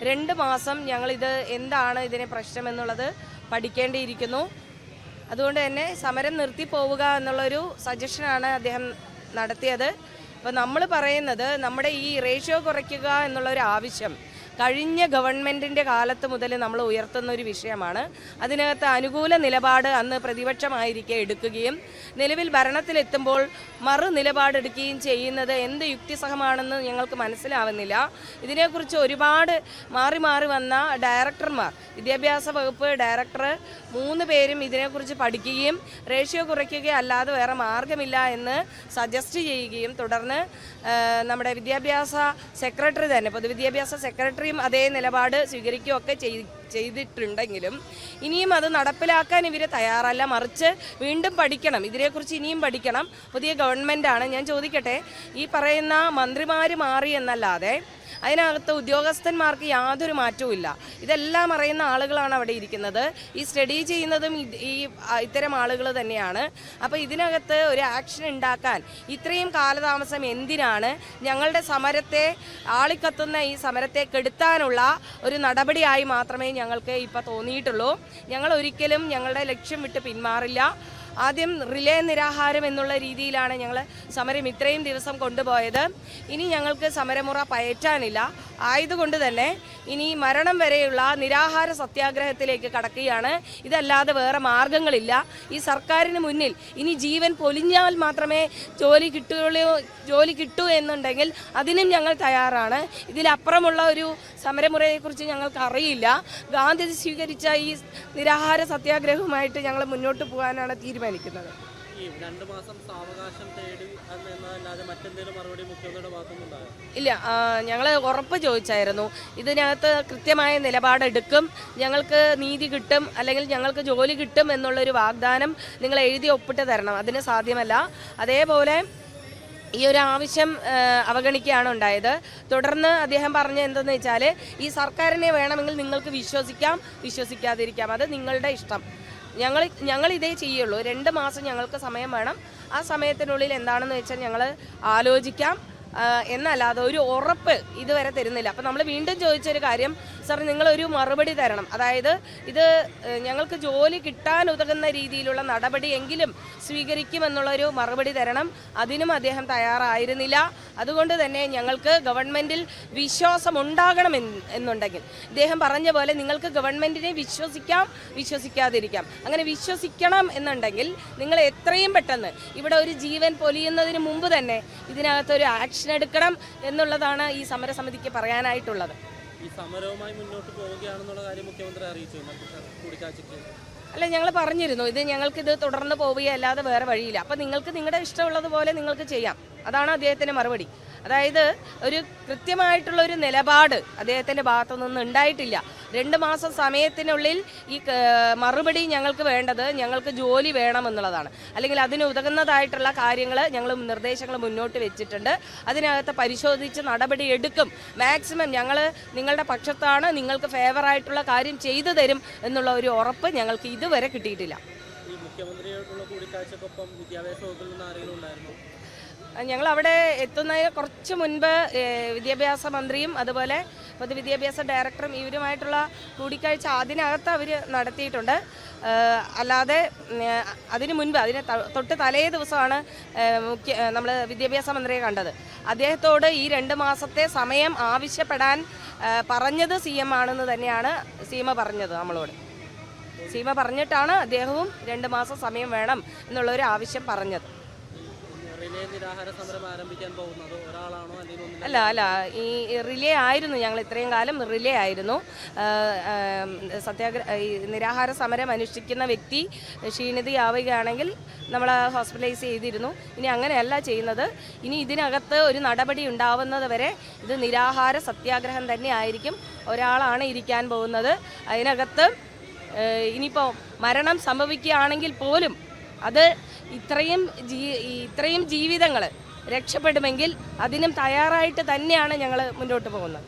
2 മാസം ഞങ്ങളിത് എന്താണ് ഇതിനെ പ്രശ്നമെന്നുള്ളത് പഠിക്കേണ്ടിയിരിക്കുന്നു. അതുകൊണ്ട് തന്നെ സമരം നിർത്തി പോവുക എന്നുള്ളൊരു സജഷനാണ് അദ്ദേഹം നടത്തിയത്. അപ്പോൾ നമ്മൾ പറയുന്നത് നമ്മുടെ ഈ റേഷ്യോ കുറയ്ക്കുക എന്നുള്ളൊരു ആവശ്യം കഴിഞ്ഞ ഗവൺമെൻറ്റിൻ്റെ കാലത്ത് മുതൽ നമ്മൾ ഉയർത്തുന്ന ഒരു വിഷയമാണ്. അതിനകത്ത് അനുകൂല നിലപാട് അന്ന് പ്രതിപക്ഷമായിരിക്കെ എടുക്കുകയും നിലവിൽ ഭരണത്തിലെത്തുമ്പോൾ നിലപാടെടുക്കുകയും ചെയ്യുന്നത് എന്ത് യുക്തിസഹമാണെന്ന് ഞങ്ങൾക്ക് മനസ്സിലാവുന്നില്ല. ഇതിനെക്കുറിച്ച് ഒരുപാട് മാറി മാറി വന്ന ഡയറക്ടർമാർ, വിദ്യാഭ്യാസ വകുപ്പ് ഡയറക്ടർ 3 പേരും ഇതിനെക്കുറിച്ച് പഠിക്കുകയും റേഷ്യോ കുറയ്ക്കുകയും അല്ലാതെ വേറെ മാർഗമില്ല എന്ന് സജസ്റ്റ് ചെയ്യുകയും തുടർന്ന് നമ്മുടെ വിദ്യാഭ്യാസ സെക്രട്ടറി തന്നെ, പൊതുവിദ്യാഭ്യാസ സെക്രട്ടറിയും അതേ നിലപാട് സ്വീകരിക്കുകയൊക്കെ ചെയ്തിട്ടുണ്ടെങ്കിലും ഇനിയും അത് നടപ്പിലാക്കാൻ ഇവർ തയ്യാറല്ല. മറിച്ച് വീണ്ടും പഠിക്കണം, ഇതിനെക്കുറിച്ച് ഇനിയും പഠിക്കണം. പുതിയ ഗവൺമെൻറ്റാണ്. ഞാൻ ചോദിക്കട്ടെ, ഈ പറയുന്ന മന്ത്രിമാർ മാറി എന്നല്ലാതെ അതിനകത്ത് ഉദ്യോഗസ്ഥന്മാർക്ക് യാതൊരു മാറ്റവും ഇല്ല. ഇതെല്ലാം അറിയുന്ന ആളുകളാണ് അവിടെ ഇരിക്കുന്നത്. ഈ സ്റ്റഡി ചെയ്യുന്നതും ഇത്തരം ആളുകൾ തന്നെയാണ്. അപ്പോൾ ഇതിനകത്ത് ഒരു ആക്ഷൻ ഉണ്ടാക്കാൻ ഇത്രയും കാലതാമസം എന്തിനാണ്? ഞങ്ങളുടെ സമരത്തെ, ആളിക്കത്തുന്ന ഈ സമരത്തെ കെടുത്താനുള്ള ഒരു നടപടിയായി മാത്രമേ ഞങ്ങൾക്ക് ഇപ്പോൾ തോന്നിയിട്ടുള്ളൂ. ഞങ്ങൾ ഒരിക്കലും ഞങ്ങളുടെ ലക്ഷ്യം വിട്ട് പിന്മാറില്ല. ആദ്യം റിലേ നിരാഹാരം എന്നുള്ള രീതിയിലാണ് ഞങ്ങൾ സമരം ഇത്രയും ദിവസം കൊണ്ടുപോയത്. ഇനി ഞങ്ങൾക്ക് സമരമുറ പയറ്റാനില്ല. ആയതുകൊണ്ട് തന്നെ ഇനി മരണം വരെയുള്ള നിരാഹാര സത്യാഗ്രഹത്തിലേക്ക് കടക്കുകയാണ്. ഇതല്ലാതെ വേറെ മാർഗങ്ങളില്ല. ഈ സർക്കാരിന് മുന്നിൽ ഇനി ജീവൻ പൊലിഞ്ഞാൽ മാത്രമേ ജോലി കിട്ടൂ എന്നുണ്ടെങ്കിൽ അതിനും ഞങ്ങൾ തയ്യാറാണ്. ഇതിലപ്പുറമുള്ള ഒരു സമരമുറയെക്കുറിച്ച് ഞങ്ങൾക്ക് അറിയില്ല. ഗാന്ധി സ്വീകരിച്ച ഈ നിരാഹാര സത്യാഗ്രഹവുമായിട്ട് ഞങ്ങൾ മുന്നോട്ട് പോകാനാണ് തീരുമാനിക്കുന്നത്. ഇല്ല, ഞങ്ങൾ ഉറപ്പ് ചോദിച്ചായിരുന്നു. ഇതിനകത്ത് കൃത്യമായ നിലപാടെടുക്കും, ഞങ്ങൾക്ക് നീതി കിട്ടും, അല്ലെങ്കിൽ ഞങ്ങൾക്ക് ജോലി കിട്ടും എന്നുള്ളൊരു വാഗ്ദാനം നിങ്ങൾ എഴുതി ഒപ്പിട്ട് തരണം. അതിന് സാധ്യമല്ല. അതേപോലെ ഈ ഒരു ആവശ്യം അവഗണിക്കുകയാണ് ഉണ്ടായത്. തുടർന്ന് അദ്ദേഹം പറഞ്ഞ എന്തെന്ന് വെച്ചാൽ, ഈ സർക്കാരിനെ വേണമെങ്കിൽ നിങ്ങൾക്ക് വിശ്വസിക്കാം, വിശ്വസിക്കാതിരിക്കാം, അത് നിങ്ങളുടെ ഇഷ്ടം. ഞങ്ങൾ ഇതേ ചെയ്യുള്ളൂ. 2 മാസം ഞങ്ങൾക്ക് സമയം വേണം. ആ സമയത്തിനുള്ളിൽ എന്താണെന്ന് വെച്ചാൽ ഞങ്ങൾ ആലോചിക്കാം എന്നല്ലാതെ ഒരു ഉറപ്പ് ഇതുവരെ തരുന്നില്ല. അപ്പം നമ്മൾ വീണ്ടും ചോദിച്ചൊരു കാര്യം, സാർ നിങ്ങളൊരു മറുപടി തരണം. അതായത് ഇത് ഞങ്ങൾക്ക് ജോലി കിട്ടാൻ ഉതകുന്ന രീതിയിലുള്ള നടപടിയെങ്കിലും സ്വീകരിക്കുമെന്നുള്ളൊരു മറുപടി തരണം. അതിനും അദ്ദേഹം തയ്യാറായിരുന്നില്ല. അതുകൊണ്ട് തന്നെ ഞങ്ങൾക്ക് ഗവൺമെൻറ്റിൽ വിശ്വാസം ഉണ്ടാകണം എന്നുണ്ടെങ്കിൽ ഇദ്ദേഹം പറഞ്ഞ പോലെ നിങ്ങൾക്ക് ഗവൺമെൻറ്റിനെ വിശ്വസിക്കാം, വിശ്വസിക്കാതിരിക്കാം. അങ്ങനെ വിശ്വസിക്കണം എന്നുണ്ടെങ്കിൽ നിങ്ങൾ എത്രയും പെട്ടെന്ന് ഇവിടെ ഒരു ജീവൻ പൊലിയുന്നതിന് മുമ്പ് തന്നെ ഇതിനകത്തൊരു ആക്ഷൻ എടുക്കണം എന്നുള്ളതാണ് ഈ സമരസമിതിക്ക് പറയാനായിട്ടുള്ളത്. ഈ സമരവുമായി മുന്നോട്ട് പോവുകയാണെന്നുള്ള കാര്യം മുഖ്യമന്ത്രി അറിയിച്ചു കൂടിക്കാഴ്ചയ്ക്ക്? അല്ല, ഞങ്ങൾ പറഞ്ഞിരുന്നു ഞങ്ങൾക്കിത് തുടർന്ന് പോവുകയല്ലാതെ വേറെ വഴിയില്ല. അപ്പം നിങ്ങൾക്ക് നിങ്ങളുടെ ഇഷ്ടമുള്ളതുപോലെ നിങ്ങൾക്ക് ചെയ്യാം. അതാണ് അദ്ദേഹത്തിൻ്റെ മറുപടി. അതായത് ഒരു കൃത്യമായിട്ടുള്ളൊരു നിലപാട് അദ്ദേഹത്തിൻ്റെ ഭാഗത്തു നിന്ന് ഉണ്ടായിട്ടില്ല. 2 മാസം സമയത്തിനുള്ളിൽ ഈ മറുപടി ഞങ്ങൾക്ക് വേണ്ടത് ഞങ്ങൾക്ക് ജോലി വേണമെന്നുള്ളതാണ്. അല്ലെങ്കിൽ അതിന് ഉതകുന്നതായിട്ടുള്ള കാര്യങ്ങൾ ഞങ്ങൾ നിർദ്ദേശങ്ങൾ മുന്നോട്ട് വെച്ചിട്ടുണ്ട്. അതിനകത്ത് പരിശോധിച്ച് നടപടി എടുക്കും. മാക്സിമം ഞങ്ങൾ നിങ്ങളുടെ പക്ഷത്താണ്, നിങ്ങൾക്ക് ഫേവറായിട്ടുള്ള കാര്യം ചെയ്തു തരും എന്നുള്ള ഒരു ഉറപ്പ് ഞങ്ങൾക്ക് ഇതുവരെ കിട്ടിയിട്ടില്ല. ഈ മുഖ്യമന്ത്രിയോടുള്ള കൂടിക്കാഴ്ചക്കൊപ്പം വിദ്യാഭ്യാസ വകുപ്പിൽ നിന്ന് ആരെങ്കിലും ഉണ്ടായിരുന്നു? ഞങ്ങൾ അവിടെ എത്തുന്നതിന് കുറച്ച് മുൻപ് വിദ്യാഭ്യാസ മന്ത്രിയും അതുപോലെ പൊതുവിദ്യാഭ്യാസ ഡയറക്ടറും ഇവരുമായിട്ടുള്ള കൂടിക്കാഴ്ച അതിനകത്ത് അവർ നടത്തിയിട്ടുണ്ട്. അല്ലാതെ അതിന് മുൻപ്, അതിന് തൊട്ട് തലേ ദിവസമാണ് നമ്മൾ വിദ്യാഭ്യാസ മന്ത്രിയെ കണ്ടത്. അദ്ദേഹത്തോട് ഈ 2 മാസത്തെ സമയം ആവശ്യപ്പെടാൻ പറഞ്ഞത് CM ആണെന്ന് തന്നെയാണ് സീമ പറഞ്ഞത് നമ്മളോട്. സീമ പറഞ്ഞിട്ടാണ് അദ്ദേഹവും 2 മാസം സമയം വേണം എന്നുള്ളൊരു ആവശ്യം പറഞ്ഞത്. അല്ല, ഈ റിലേ ആയിരുന്നു. ഞങ്ങൾ ഇത്രയും കാലം റിലേ ആയിരുന്നു. ഈ നിരാഹാര സമരം അനുഷ്ഠിക്കുന്ന വ്യക്തി ക്ഷീണിതയാവുകയാണെങ്കിൽ നമ്മൾ ഹോസ്പിറ്റലൈസ് ചെയ്തിരുന്നു. ഇനി അങ്ങനെയല്ല ചെയ്യുന്നത്. ഇനി ഇതിനകത്ത് ഒരു നടപടി ഉണ്ടാവുന്നത് വരെ ഇത് നിരാഹാര സത്യാഗ്രഹം തന്നെ ആയിരിക്കും. ഒരാളാണ് ഇരിക്കാൻ പോകുന്നത്. അതിനകത്ത് ഇനിയിപ്പോൾ മരണം സംഭവിക്കുകയാണെങ്കിൽ പോലും അത് ഇത്രയും ജീവിതങ്ങൾ രക്ഷപ്പെടുമെങ്കിൽ അതിനും തയ്യാറായിട്ട് തന്നെയാണ് ഞങ്ങൾ മുന്നോട്ട് പോകുന്നത്.